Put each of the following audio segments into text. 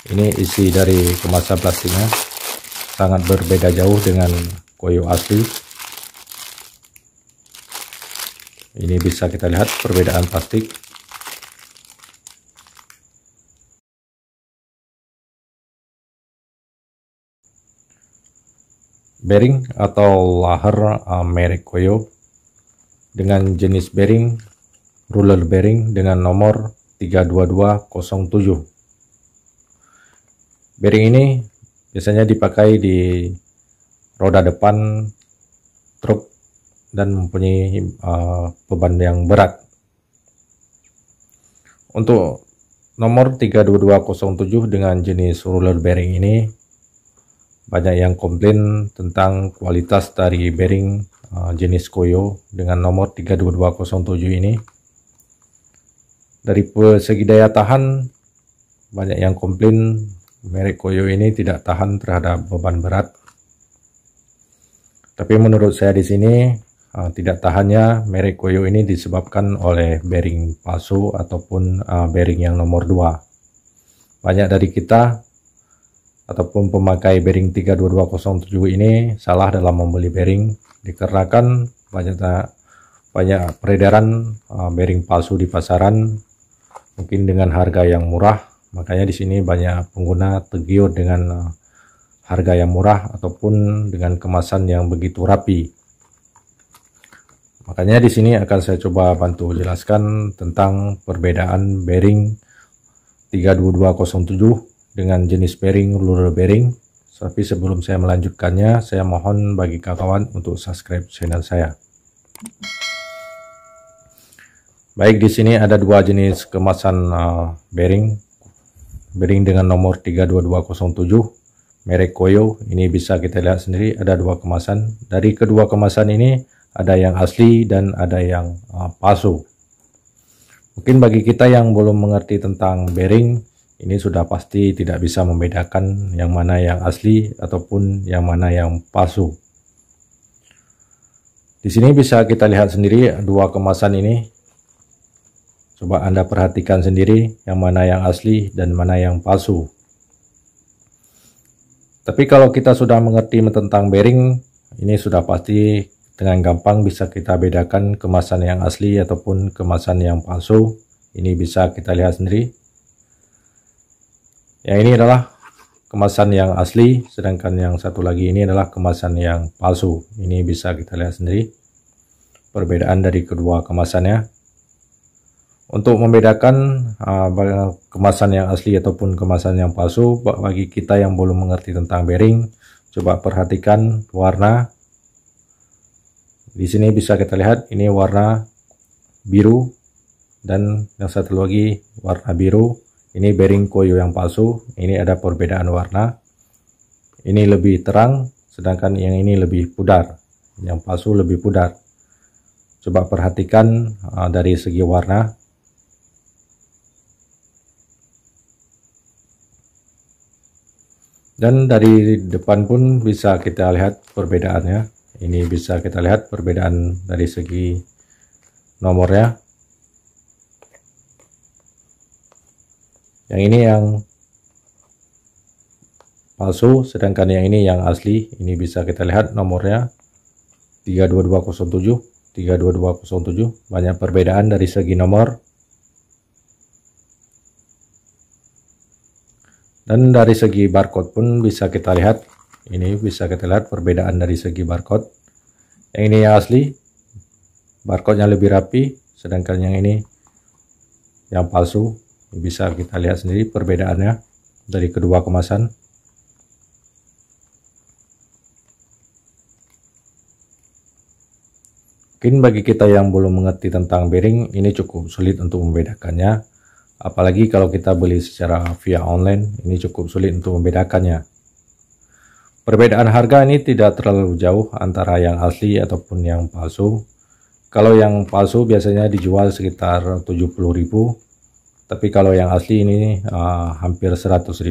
Ini isi dari kemasan plastiknya sangat berbeda jauh dengan koyo asli. Ini bisa kita lihat perbedaan plastik. Bearing atau laher merek Koyo dengan jenis bearing roller bearing dengan nomor 32207. Bearing ini biasanya dipakai di roda depan truk dan mempunyai beban yang berat. Untuk nomor 32207 dengan jenis roller bearing ini banyak yang komplain tentang kualitas dari bearing jenis Koyo dengan nomor 32207 ini. Dari segi daya tahan, banyak yang komplain merek Koyo ini tidak tahan terhadap beban berat. Tapi menurut saya di sini tidak tahannya merek Koyo ini disebabkan oleh bearing palsu ataupun bearing yang nomor 2. Banyak dari kita ataupun pemakai bearing 32207 ini salah dalam membeli bearing dikarenakan banyak peredaran bearing palsu di pasaran, mungkin dengan harga yang murah. Makanya di sini banyak pengguna tergiur dengan harga yang murah ataupun dengan kemasan yang begitu rapi. Makanya di sini akan saya coba bantu jelaskan tentang perbedaan bearing 32207 dengan jenis bearing roller bearing. Tapi sebelum saya melanjutkannya, saya mohon bagi kawan untuk subscribe channel saya. Baik, di sini ada dua jenis kemasan bearing dengan nomor 32207 merek Koyo. Ini bisa kita lihat sendiri, ada dua kemasan. Dari kedua kemasan ini ada yang asli dan ada yang palsu. Mungkin bagi kita yang belum mengerti tentang bearing, ini sudah pasti tidak bisa membedakan yang mana yang asli ataupun yang mana yang palsu. Di sini bisa kita lihat sendiri dua kemasan ini. Coba Anda perhatikan sendiri yang mana yang asli dan mana yang palsu. Tapi kalau kita sudah mengerti tentang bearing, ini sudah pasti dengan gampang bisa kita bedakan kemasan yang asli ataupun kemasan yang palsu. Ini bisa kita lihat sendiri. Yang ini adalah kemasan yang asli, sedangkan yang satu lagi ini adalah kemasan yang palsu. Ini bisa kita lihat sendiri perbedaan dari kedua kemasannya. Untuk membedakan kemasan yang asli ataupun kemasan yang palsu, bagi kita yang belum mengerti tentang bearing, coba perhatikan warna. Di sini bisa kita lihat ini warna biru dan yang satu lagi warna biru. Ini bearing Koyo yang palsu. Ini ada perbedaan warna. Ini lebih terang, sedangkan yang ini lebih pudar. Yang palsu lebih pudar. Coba perhatikan dari segi warna. Dan dari depan pun bisa kita lihat perbedaannya. Ini bisa kita lihat perbedaan dari segi nomornya. Yang ini yang palsu, sedangkan yang ini yang asli. Ini bisa kita lihat nomornya 32207, 32207. Banyak perbedaan dari segi nomor. Dan dari segi barcode pun bisa kita lihat. Ini bisa kita lihat perbedaan dari segi barcode. Yang ini yang asli, barcode-nya lebih rapi, sedangkan yang ini yang palsu. Bisa kita lihat sendiri perbedaannya dari kedua kemasan. Mungkin bagi kita yang belum mengerti tentang bearing, ini cukup sulit untuk membedakannya. Apalagi kalau kita beli secara via online, ini cukup sulit untuk membedakannya. Perbedaan harga ini tidak terlalu jauh antara yang asli ataupun yang palsu. Kalau yang palsu biasanya dijual sekitar 70.000. Tapi kalau yang asli ini hampir 100.000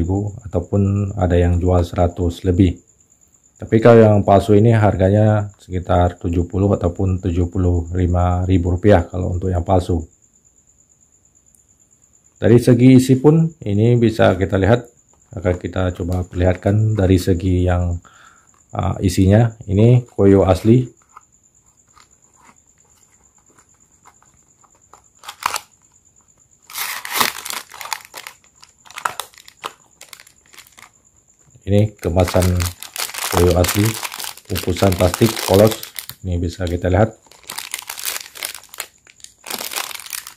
ataupun ada yang jual 100 lebih. Tapi kalau yang palsu ini harganya sekitar 70 ataupun 75.000 rupiah kalau untuk yang palsu. Dari segi isi pun ini bisa kita lihat akan kita coba perlihatkan dari segi yang isinya. Ini koyo asli. Ini kemasan koyo asli, bungkusan plastik polos. Ini bisa kita lihat.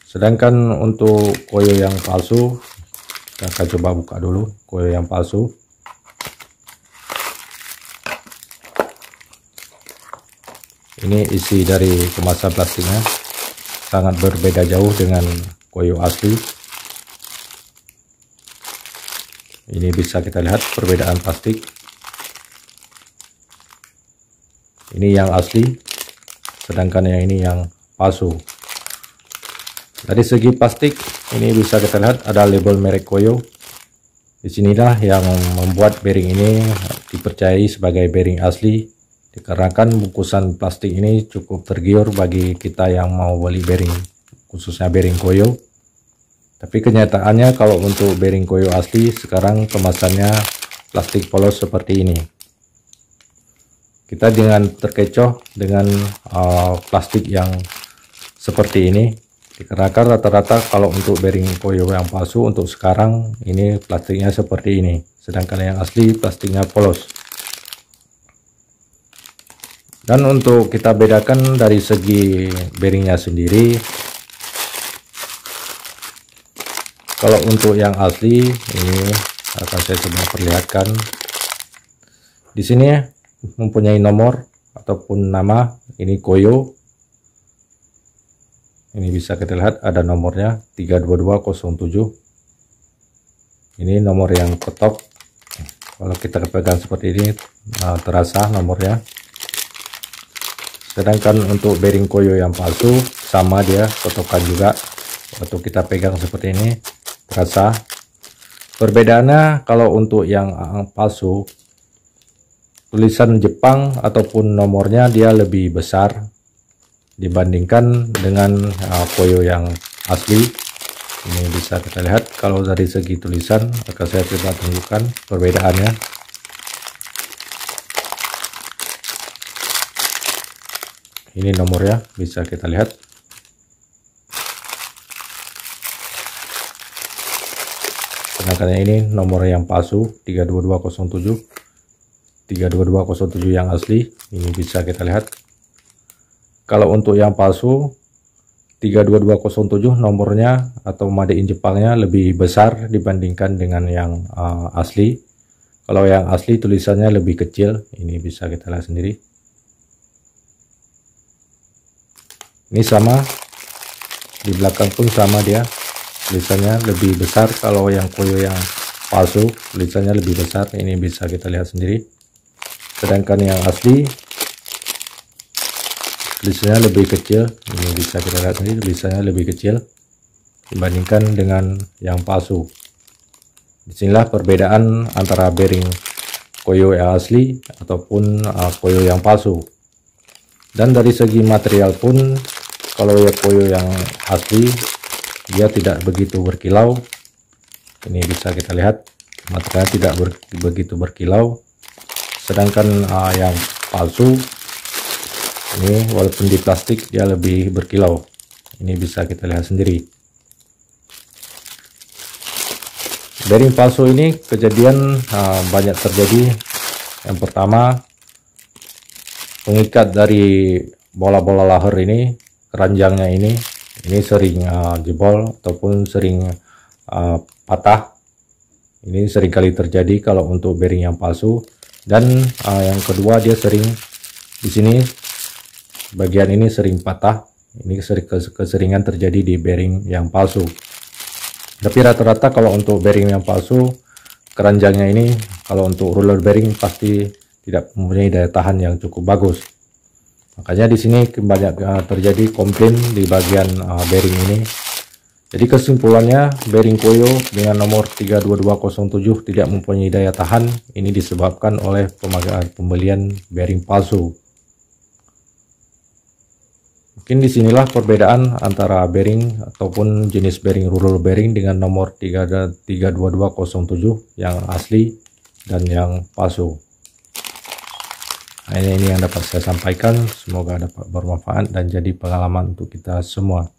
Sedangkan untuk koyo yang palsu, kita akan coba buka dulu koyo yang palsu. Ini isi dari kemasan plastiknya sangat berbeda jauh dengan koyo asli. Ini bisa kita lihat perbedaan plastik. Ini yang asli, sedangkan yang ini yang palsu. Dari segi plastik, ini bisa kita lihat ada label merek Koyo. Disinilah yang membuat bearing ini dipercayai sebagai bearing asli, dikarenakan bungkusan plastik ini cukup tergiur bagi kita yang mau beli bearing, khususnya bearing Koyo. Tapi kenyataannya kalau untuk bearing Koyo asli sekarang kemasannya plastik polos seperti ini. Kita dengan terkecoh dengan plastik yang seperti ini, dikarenakan rata-rata kalau untuk bearing Koyo yang palsu untuk sekarang ini plastiknya seperti ini, sedangkan yang asli plastiknya polos. Dan untuk kita bedakan dari segi bearingnya sendiri, kalau untuk yang asli ini akan saya coba perlihatkan. Di sini mempunyai nomor ataupun nama, ini Koyo. Ini bisa kita lihat ada nomornya 32207. Ini nomor yang ketok. Kalau kita pegang seperti ini terasa nomornya. Sedangkan untuk bearing Koyo yang palsu sama dia kotokan juga. Waktu kita pegang seperti ini terasa. Perbedaannya kalau untuk yang palsu, tulisan Jepang ataupun nomornya dia lebih besar dibandingkan dengan Koyo yang asli. Ini bisa kita lihat kalau dari segi tulisan, akan saya coba tunjukkan perbedaannya. Ini nomornya bisa kita lihat. Sedangkan ini nomor yang palsu 32207, 32207 yang asli. Ini bisa kita lihat. Kalau untuk yang palsu 32207 nomornya atau made in Jepangnya lebih besar dibandingkan dengan yang asli. Kalau yang asli tulisannya lebih kecil. Ini bisa kita lihat sendiri. Ini sama, di belakang pun sama dia. Tulisannya lebih besar. Kalau yang Koyo yang palsu tulisannya lebih besar. Ini bisa kita lihat sendiri. Sedangkan yang asli tulisannya lebih kecil. Ini bisa kita lihat sendiri, tulisannya lebih kecil dibandingkan dengan yang palsu. Disinilah perbedaan antara bearing Koyo yang asli ataupun Koyo yang palsu. Dan dari segi material pun, kalau ya Koyo yang asli dia tidak begitu berkilau. Ini bisa kita lihat materialnya tidak begitu berkilau. Sedangkan yang palsu ini walaupun di plastik dia lebih berkilau. Ini bisa kita lihat sendiri. Bearing palsu ini kejadian banyak terjadi. Yang pertama, pengikat dari bola-bola lahar ini, keranjangnya ini sering jebol ataupun sering patah. Ini sering kali terjadi kalau untuk bearing yang palsu. Dan yang kedua, dia sering di sini bagian ini sering patah. Ini keseringan terjadi di bearing yang palsu. Tapi rata-rata kalau untuk bearing yang palsu, keranjangnya ini kalau untuk roller bearing pasti tidak mempunyai daya tahan yang cukup bagus. Makanya di sini banyak terjadi komplain di bagian bearing ini. Jadi kesimpulannya, bearing Koyo dengan nomor 32207 tidak mempunyai daya tahan. Ini disebabkan oleh pembelian bearing palsu. Mungkin disinilah perbedaan antara bearing ataupun jenis bearing roller bearing dengan nomor 32207 yang asli dan yang palsu. Nah, ini yang dapat saya sampaikan, semoga dapat bermanfaat dan jadi pengalaman untuk kita semua.